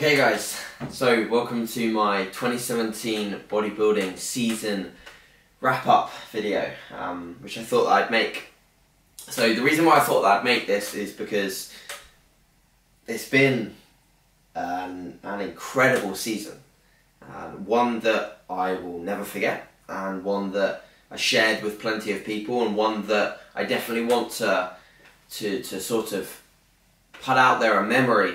Okay guys, so welcome to my 2017 bodybuilding season wrap-up video, which I thought that I'd make. So the reason why I thought that I'd make this is because it's been an incredible season, one that I will never forget, and one that I shared with plenty of people, and one that I definitely want to sort of put out there a memory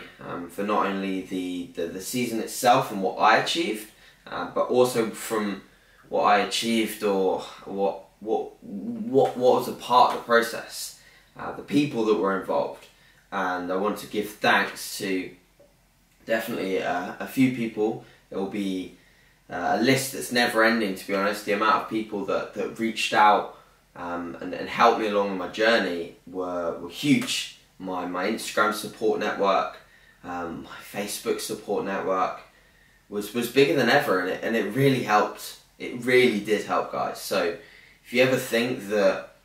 for not only the season itself and what I achieved, but also from what I achieved or what was a part of the process, the people that were involved. And I want to give thanks to definitely a few people. There will be a list that's never ending, to be honest. The amount of people that reached out and helped me along my journey were huge. My Instagram support network, my Facebook support network was bigger than ever, and it really helped. It really did help, guys. So if you ever think that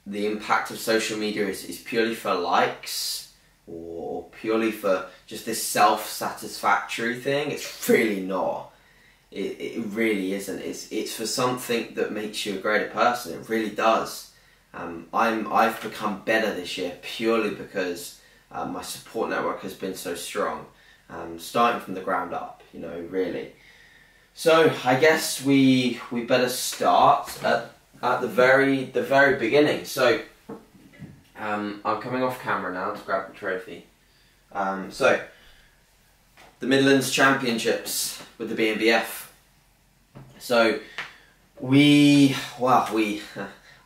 the impact of social media is purely for likes or purely for just this self-satisfactory thing, it's really not. It really isn't. It's for something that makes you a greater person. It really does. I've become better this year purely because my support network has been so strong, starting from the ground up, you know, really. So I guess we better start at the very beginning. So I'm coming off camera now to grab the trophy. So the Midlands Championships with the BNBF. So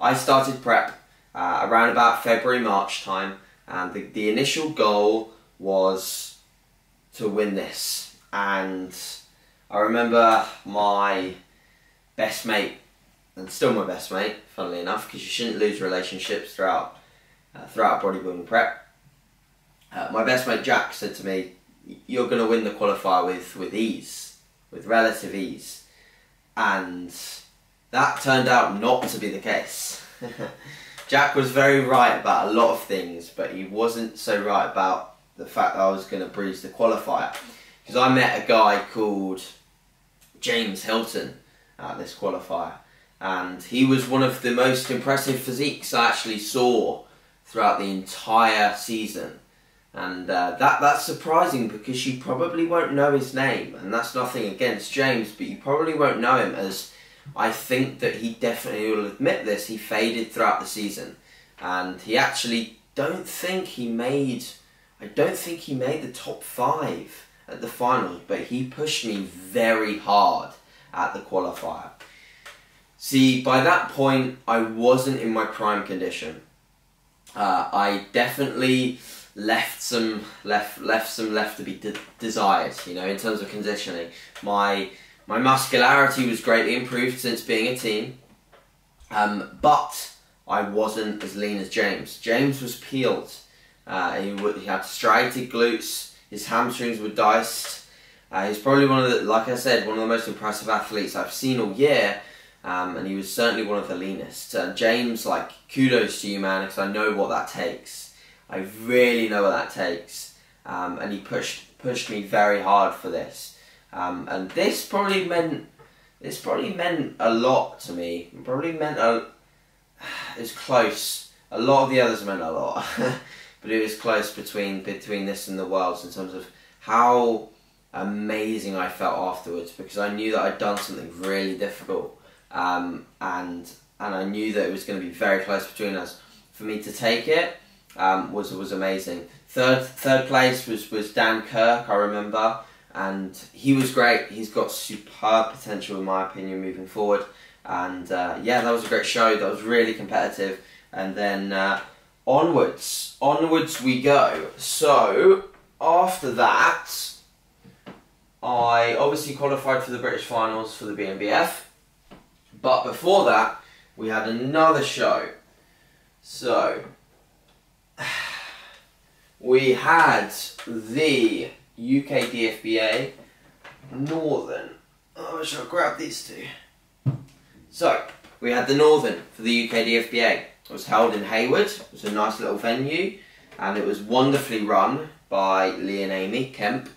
I started prep around about February, March time, and the initial goal was to win this. And I remember my best mate, and still my best mate, funnily enough, because you shouldn't lose relationships throughout bodybuilding prep. My best mate Jack said to me, "You're going to win the qualifier with ease, with relative ease," and that turned out not to be the case. Jack was very right about a lot of things, but he wasn't so right about the fact that I was going to bruise the qualifier. Because I met a guy called James Hilton at this qualifier, and he was one of the most impressive physiques I actually saw throughout the entire season. And that's surprising, because you probably won't know his name, and that's nothing against James, but you probably won't know him, as I think that he definitely will admit this. He faded throughout the season, and he actually I don't think he made the top 5 at the finals, but he pushed me very hard at the qualifier. See, by that point I wasn't in my prime condition. I definitely left some left to be desired, you know, in terms of conditioning. My muscularity was greatly improved since being a teen, but I wasn't as lean as James. James was peeled. He had striated glutes, his hamstrings were diced. He's probably one of the, like I said, one of the most impressive athletes I've seen all year, and he was certainly one of the leanest. James, like, kudos to you, man, because I know what that takes. I really know what that takes, and he pushed me very hard for this. And this probably meant a lot to me. It probably meant it was close. A lot of the others meant a lot, but it was close between this and the Worlds in terms of how amazing I felt afterwards, because I knew that I'd done something really difficult, and I knew that it was going to be very close between us. For me to take it was amazing. Third place was Dan Kirk, I remember. And he was great. He's got superb potential, in my opinion, moving forward. And yeah, that was a great show. That was really competitive. And then onwards we go. So after that, I obviously qualified for the British finals for the BNBF. But before that, we had another show. So we had the UK DFBA Northern. Oh, I shall grab these two. So we had the Northern for the UK DFBA. It was held in Hayward. It was a nice little venue, and it was wonderfully run by Lee and Amy Kemp,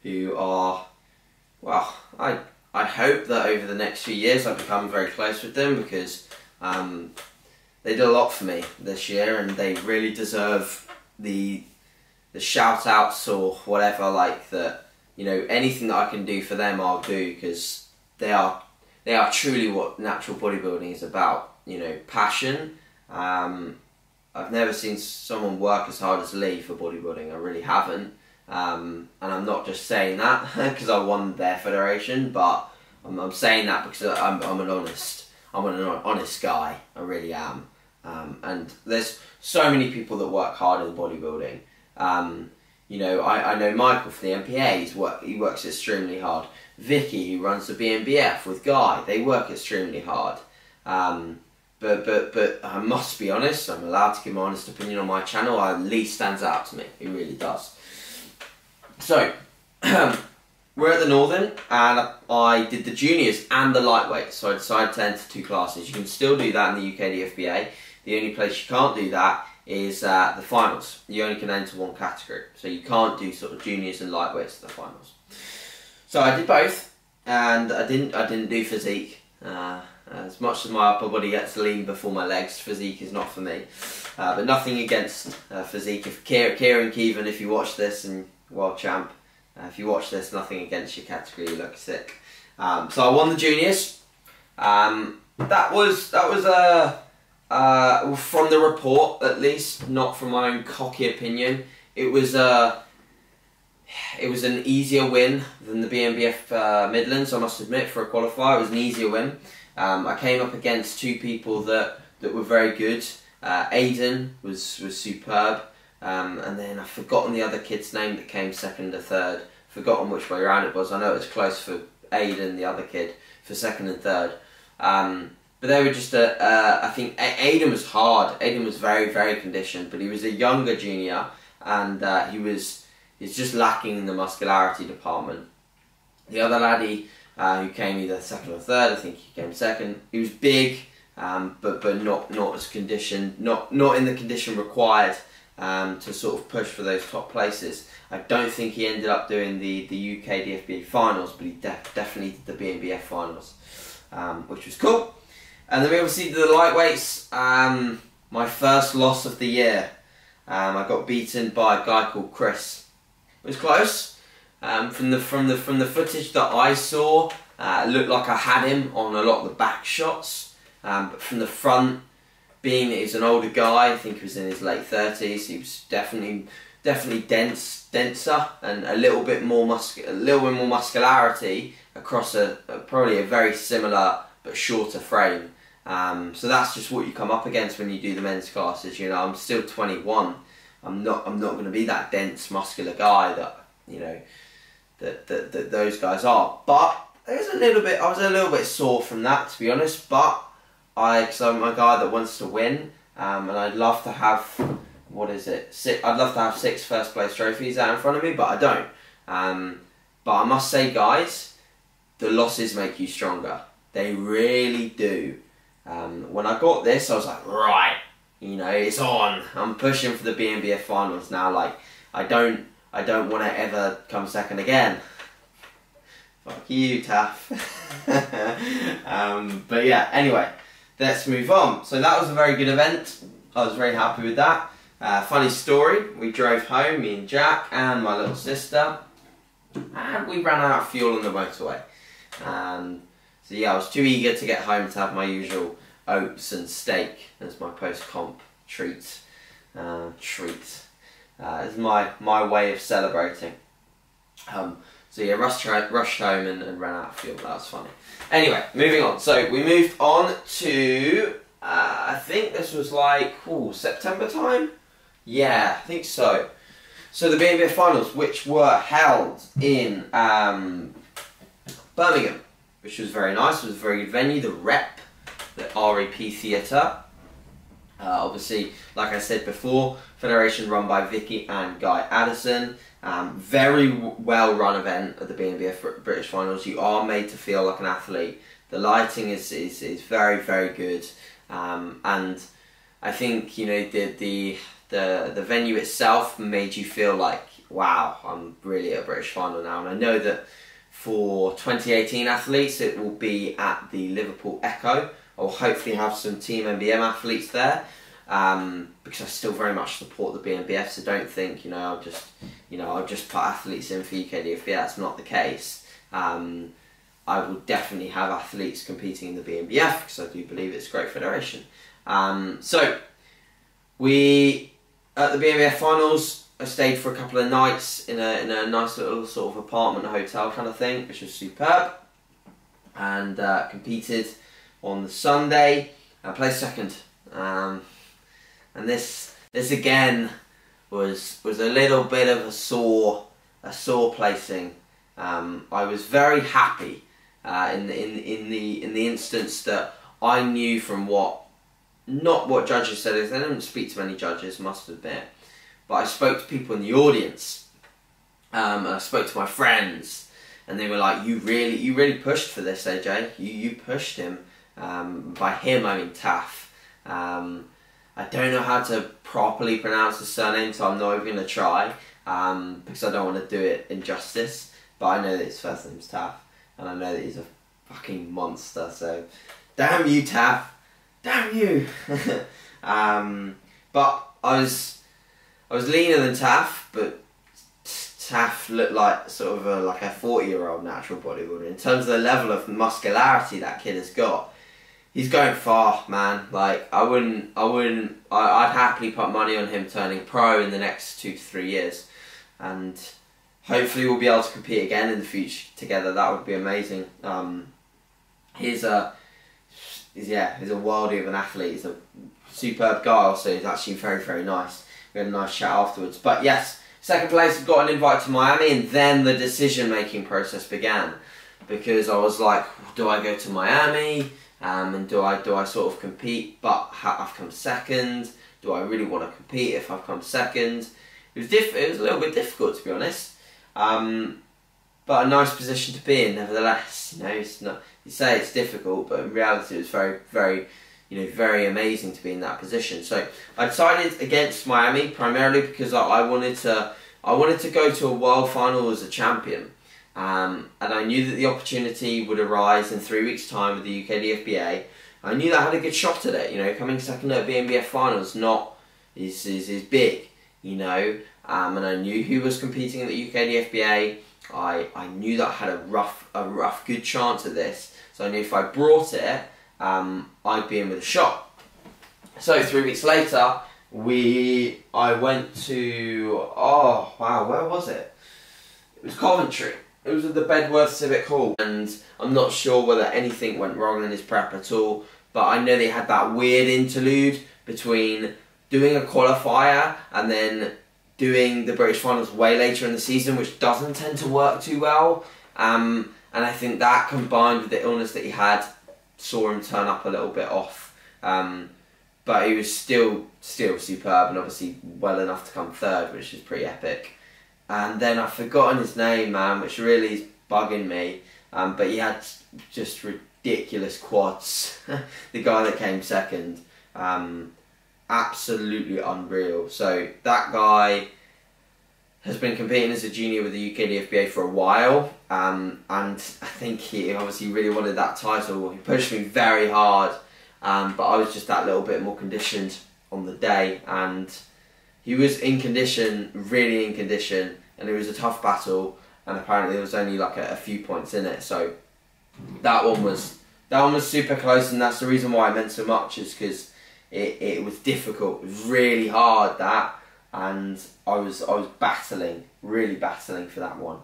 who are, well, I hope that over the next few years I become very close with them, because they did a lot for me this year, and they really deserve the shout outs or whatever, like that. You know, anything that I can do for them, I'll do, because they are truly what natural bodybuilding is about. You know, passion. I've never seen someone work as hard as Lee for bodybuilding. I really haven't. And I'm not just saying that because I won their federation, but I'm saying that because I'm an honest guy. I really am. And there's so many people that work hard in bodybuilding. You know, I know Michael from the MPA. He works extremely hard. Vicky, who runs the BNBF with Guy, they work extremely hard. But I must be honest, I'm allowed to give my honest opinion on my channel. Lee stands out to me, he really does. So, we're at the Northern, and I did the juniors and the lightweight, so I decided to enter 2 classes. You can still do that in the UK DFBA. The only place you can't do that is the finals. You only can enter 1 category, so you can't do sort of juniors and lightweights at the finals. So I did both, and I didn't do physique. As much as my upper body gets lean before my legs, physique is not for me. But nothing against physique. If Kieran Keevan, if you watch this, and world champ, if you watch this, nothing against your category, you look sick. So I won the juniors. That was from the report, at least, not from my own cocky opinion. It was an easier win than the BNBF Midlands, I must admit, for a qualifier. It was an easier win. I came up against 2 people that were very good. Aiden was superb, and then I've forgotten the other kid's name that came second or third. Forgotten which way around it was. I know it was close for Aiden, the other kid, for second and third. But they were just I think Aiden was hard. Aiden was very, very conditioned, but he was a younger junior, and he's just lacking in the muscularity department. The other laddie, who came either second or third, I think he came second. He was big, but not as conditioned, not in the condition required to sort of push for those top places. I don't think he ended up doing the UK DFBA finals, but he definitely did the BNBF finals, which was cool. And then we obviously did the lightweights. My first loss of the year. I got beaten by a guy called Chris. It was close. From the footage that I saw, it looked like I had him on a lot of the back shots. But from the front, being that he's an older guy, I think he was in his late 30s. He was definitely denser, and a little bit more muscularity across probably a very similar but shorter frame. So that's just what you come up against when you do the men's classes. You know, I'm still 21. I'm not going to be that dense, muscular guy that, you know, that those guys are. But I was a little bit sore from that, to be honest. But because I'm a guy that wants to win, and I'd love to have, I'd love to have 6 first place trophies out in front of me, but I don't. But I must say, guys, the losses make you stronger. They really do. When I got this, I was like, right, you know, it's on. I'm pushing for the BNBF finals now. Like, I don't want to ever come second again. Fuck you, Taff. But yeah, anyway, let's move on. So that was a very good event. I was very happy with that. Funny story, we drove home, me and Jack and my little sister, and we ran out of fuel on the motorway. So yeah, I was too eager to get home to have my usual oats and steak as my post-comp treat. It's my way of celebrating. So yeah, rushed home and ran out of fuel. That was funny. Anyway, moving on. So we moved on to, I think this was like, September time? Yeah, I think so. So the BNBF finals, which were held in Birmingham, which was very nice. It was a very good venue. The Rep, the REP Theatre. Obviously, like I said before, federation run by Vicky and Guy Addison. Very well run event at the BNBF British Finals. You are made to feel like an athlete. The lighting is very, very good. And I think, you know, the venue itself made you feel like wow, I'm really at a British final now. And I know that for 2018 athletes, it will be at the Liverpool Echo. I'll hopefully have some Team MBM athletes there, because I still very much support the BNBF. So don't think, I'll just put athletes in for UKDFB. That's not the case. I will definitely have athletes competing in the BNBF because I do believe it's a great federation. So we at the BNBF finals, I stayed for a couple of nights in a nice little sort of apartment hotel kind of thing, which was superb, and competed on the Sunday. I placed second, and this again was a little bit of a sore placing. I was very happy in the instance that I knew from not what judges said. They didn't speak to many judges, must admit, but I spoke to people in the audience, and I spoke to my friends, and they were like, "You really pushed for this, AJ. You pushed him." By him, I mean Taff. I don't know how to properly pronounce his surname, so I'm not even going to try, because I don't want to do it injustice. But I know that his first name's Taff, and I know that he's a fucking monster, so damn you, Taff. Damn you. But I was leaner than Taff, but Taff looked like sort of like a 40-year-old natural bodybuilder. In terms of the level of muscularity that kid has got, he's going far, man. Like, I'd happily put money on him turning pro in the next 2 to 3 years, and hopefully we'll be able to compete again in the future together. That would be amazing. He's a worldie of an athlete. He's a superb guy. Also, he's actually very, very nice. We had a nice chat afterwards. But yes, second place, got an invite to Miami, and then the decision-making process began, because I was like, do I go to Miami? And do I sort of compete? But I've come second. Do I really want to compete if I've come second? It was a little bit difficult, to be honest. But a nice position to be in, nevertheless. It's not. You say it's difficult, but in reality, it was very, very, very amazing to be in that position. So I decided against Miami primarily because I wanted to go to a world final as a champion, and I knew that the opportunity would arise in 3 weeks' time with the UKDFBA. I knew that I had a good shot at it. Coming second at BNBF finals is big, and I knew who was competing at the UKDFBA. I knew that I had a rough good chance at this, so I knew if I brought it, I'd be in with a shot. So 3 weeks later, I went to, where was it? It was Coventry. It was at the Bedworth Civic Hall, and I'm not sure whether anything went wrong in his prep at all, but I know they had that weird interlude between doing a qualifier and then doing the British finals way later in the season, which doesn't tend to work too well. And I think that, combined with the illness that he had, saw him turn up a little bit off. But he was still superb, and obviously well enough to come third, which is pretty epic. And then I've forgotten his name, man, which really is bugging me. But he had just ridiculous quads. The guy that came second. Absolutely unreal. So that guy has been competing as a junior with the UKDFBA for a while, and I think he obviously really wanted that title. He pushed me very hard, but I was just that little bit more conditioned on the day, and he was in condition, really in condition, and it was a tough battle, and apparently there was only like a few points in it. So that one was super close, and that's the reason why it meant so much, is because it was difficult. It was really hard, that, and I was really battling for that one.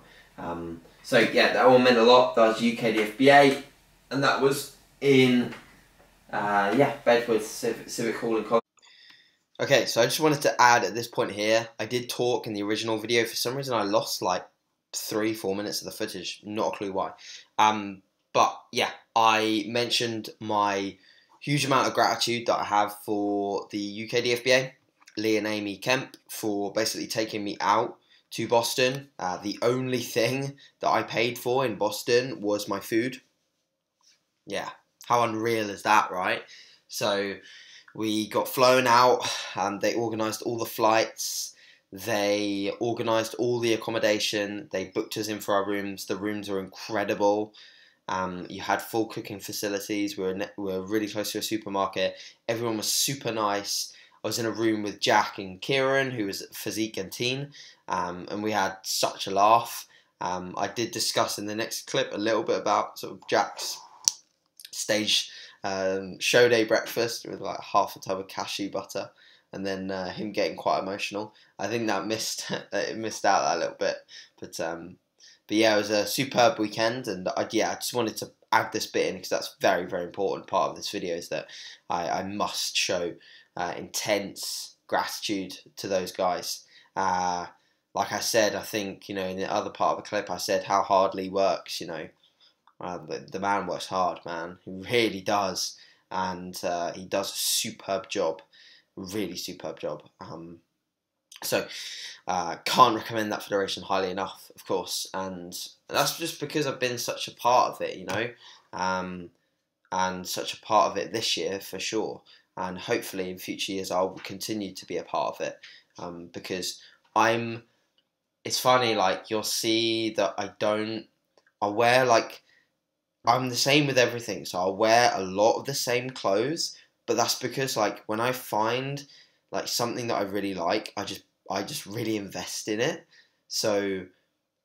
So yeah, that one meant a lot. That was UKDFBA, and that was in Bedworth Civic Hall in Coventry. Okay, so I just wanted to add at this point here, I did talk in the original video. For some reason I lost like 3-4 minutes of the footage, not a clue why. But yeah, I mentioned my huge amount of gratitude that I have for the UKDFBA, Lee and Amy Kemp, for basically taking me out to Boston. The only thing that I paid for in Boston was my food. Yeah, how unreal is that, right? So we got flown out, and they organised all the flights. They organised all the accommodation. They booked us in for our rooms. The rooms were incredible. You had full cooking facilities. We were really close to a supermarket. Everyone was super nice. I was in a room with Jack and Kieran, who was physique and teen, and we had such a laugh. I did discuss in the next clip a little bit about sort of Jack's stage show day breakfast with like half a tub of cashew butter, and then him getting quite emotional. I think that it missed out that a little bit, but yeah, it was a superb weekend, and I just wanted to add this bit in because that's very, very important part of this video, is that I must show intense gratitude to those guys. Like I said, I think, in the other part of the clip, I said how hard Lee works, the man works hard, man. He really does, and he does a superb job, really superb job. So, can't recommend that federation highly enough, of course, and that's just because I've been such a part of it, and such a part of it this year for sure, and hopefully in future years I'll continue to be a part of it, because it's funny, like, you'll see that I'm the same with everything, so I'll wear a lot of the same clothes, but that's because, like, when I find, like, something that I really like, I just really invest in it. So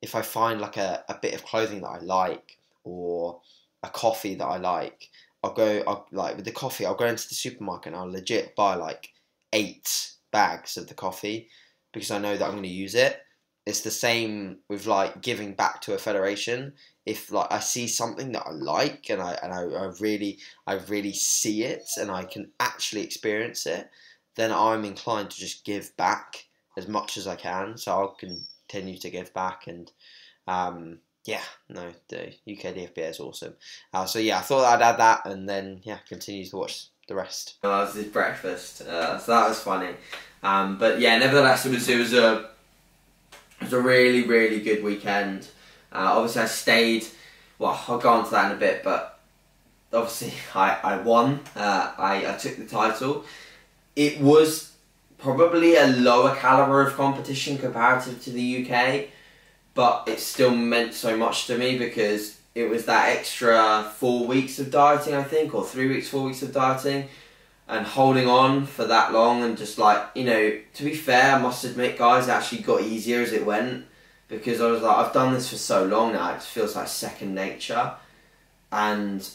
if I find, like, a bit of clothing that I like, or a coffee that I like, like, with the coffee, I'll go into the supermarket and I'll legit buy, like, 8 bags of the coffee, because I know that I'm going to use it. It's the same with, like, giving back to a federation. If, like, I see something that I like and I really see it and I can actually experience it, then I'm inclined to just give back as much as I can. So I'll continue to give back, and the UK DFBA is awesome. So yeah, I thought I'd add that, and then continue to watch the rest. That was his breakfast, so that was funny. But yeah, nevertheless, it was a really, really good weekend. Obviously, I stayed. Well, I'll go on to that in a bit, but obviously, I won. I took the title. It was probably a lower caliber of competition comparative to the UK, but it still meant so much to me because it was that extra 4 weeks of dieting, I think, or 3 weeks, 4 weeks of dieting, and holding on for that long, and just, like, to be fair, I must admit, guys, it actually got easier as it went, because I was like, I've done this for so long now, it feels like second nature, and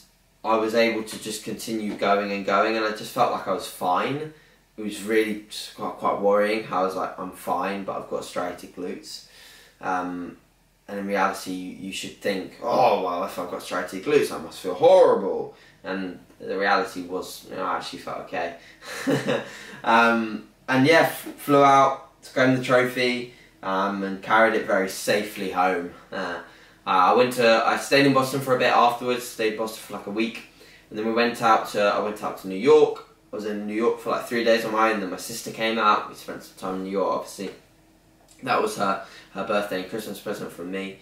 I was able to just continue going and going, and I just felt like I was fine. It was really just quite worrying how I was like, I'm fine, but I've got striated glutes. And in reality, you should think, oh, well, if I've got striated glutes, I must feel horrible. And the reality was, I actually felt okay. And yeah, flew out to claim the trophy, and carried it very safely home. I stayed in Boston for a bit afterwards, stayed in Boston for like a week, and then I went out to New York. I was in New York for like 3 days on my own, and then my sister came out. We spent some time in New York, obviously. That was her birthday and Christmas present from me,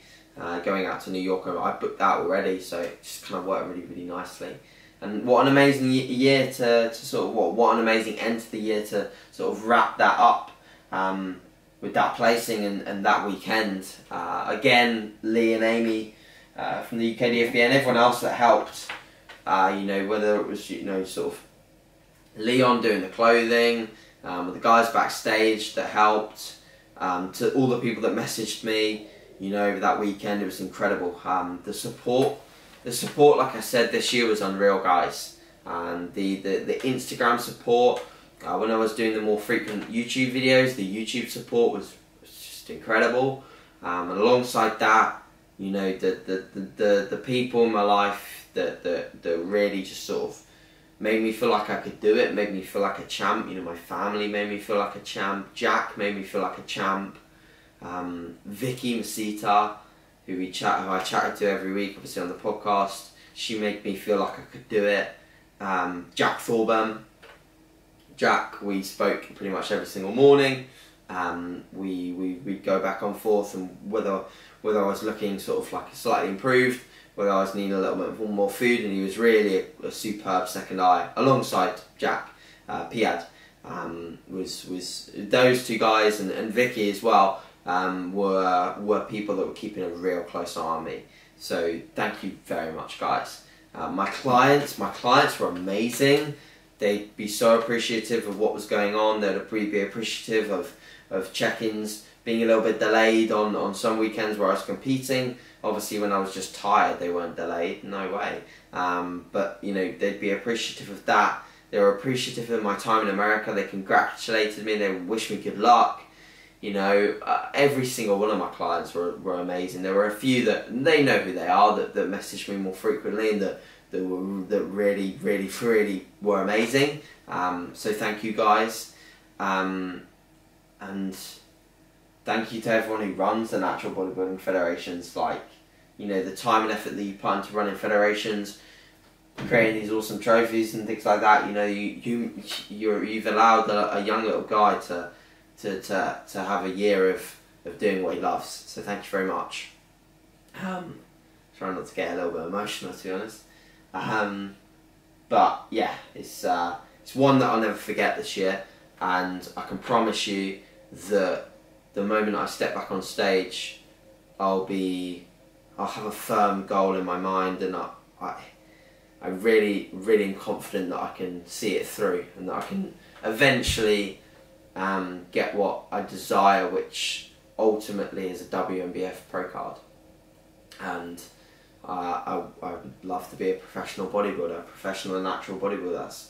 going out to New York. I booked that already, so it just kind of worked really, really nicely. And what an amazing year to sort of, what an amazing end to the year to sort of wrap that up with that placing and that weekend. Again, Lee and Amy from the UK DFBA and everyone else that helped, whether it was, sort of Leon doing the clothing, with the guys backstage that helped, to all the people that messaged me, over that weekend. It was incredible. The support, like I said, this year was unreal, guys. And the Instagram support, when I was doing the more frequent YouTube videos, the YouTube support was just incredible. And alongside that, the people in my life that really just sort of made me feel like I could do it, made me feel like a champ. My family made me feel like a champ. Jack made me feel like a champ. Vicky Masita, who I chatted to every week, obviously on the podcast, she made me feel like I could do it. Jack Thorburn. Jack, we spoke pretty much every single morning. We'd go back and forth, and whether I was looking sort of like slightly improved, whether I was needing a little bit more food, and he was really a superb second eye alongside Jack Piad. was those two guys and Vicky as well were people that were keeping a real close eye on me. So thank you very much, guys. My clients were amazing. They'd be so appreciative of what was going on. They'd be appreciative of check-ins being a little bit delayed on some weekends where I was competing. Obviously, when I was just tired, they weren't delayed. No way. But you know, they'd be appreciative of that. They were appreciative of my time in America. They congratulated me. They wished me good luck. You know, every single one of my clients were amazing. There were a few that they know who they are that messaged me more frequently and that really were amazing. So thank you, guys, and thank you to everyone who runs the natural bodybuilding federations. Like, you know, the time and effort that you put into running federations, creating these awesome trophies and things like that. You know, you've allowed a young little guy to have a year of doing what he loves. So thank you very much. Trying not to get a little bit emotional, to be honest. But yeah, it's one that I'll never forget this year, and I can promise you that the moment I step back on stage, I'll have a firm goal in my mind, and I really am confident that I can see it through and that I can eventually get what I desire, which ultimately is a WNBF pro card. And I would love to be a professional bodybuilder, a professional and natural bodybuilder.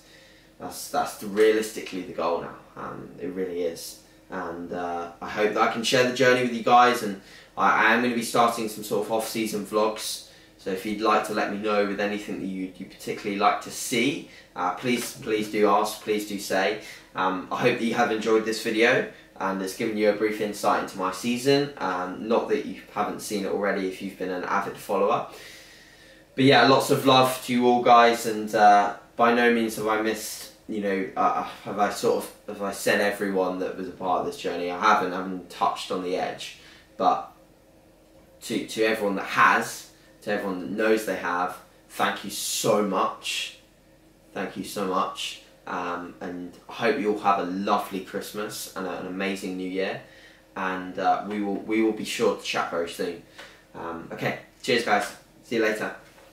That's realistically the goal now. It really is. And I hope that I can share the journey with you guys, and I am going to be starting some sort of off-season vlogs. So if you'd like to let me know with anything that you particularly like to see, please do ask, please do say. I hope that you have enjoyed this video and it's given you a brief insight into my season. Not that you haven't seen it already if you've been an avid follower. But yeah, lots of love to you all, guys, and by no means have I missed, you know, have I said everyone that was a part of this journey. I haven't touched on the edge, but to everyone that has, to everyone that knows they have, thank you so much. Thank you so much. And I hope you all have a lovely Christmas and an amazing New Year. And we will be sure to chat very soon. Okay, cheers, guys. See you later.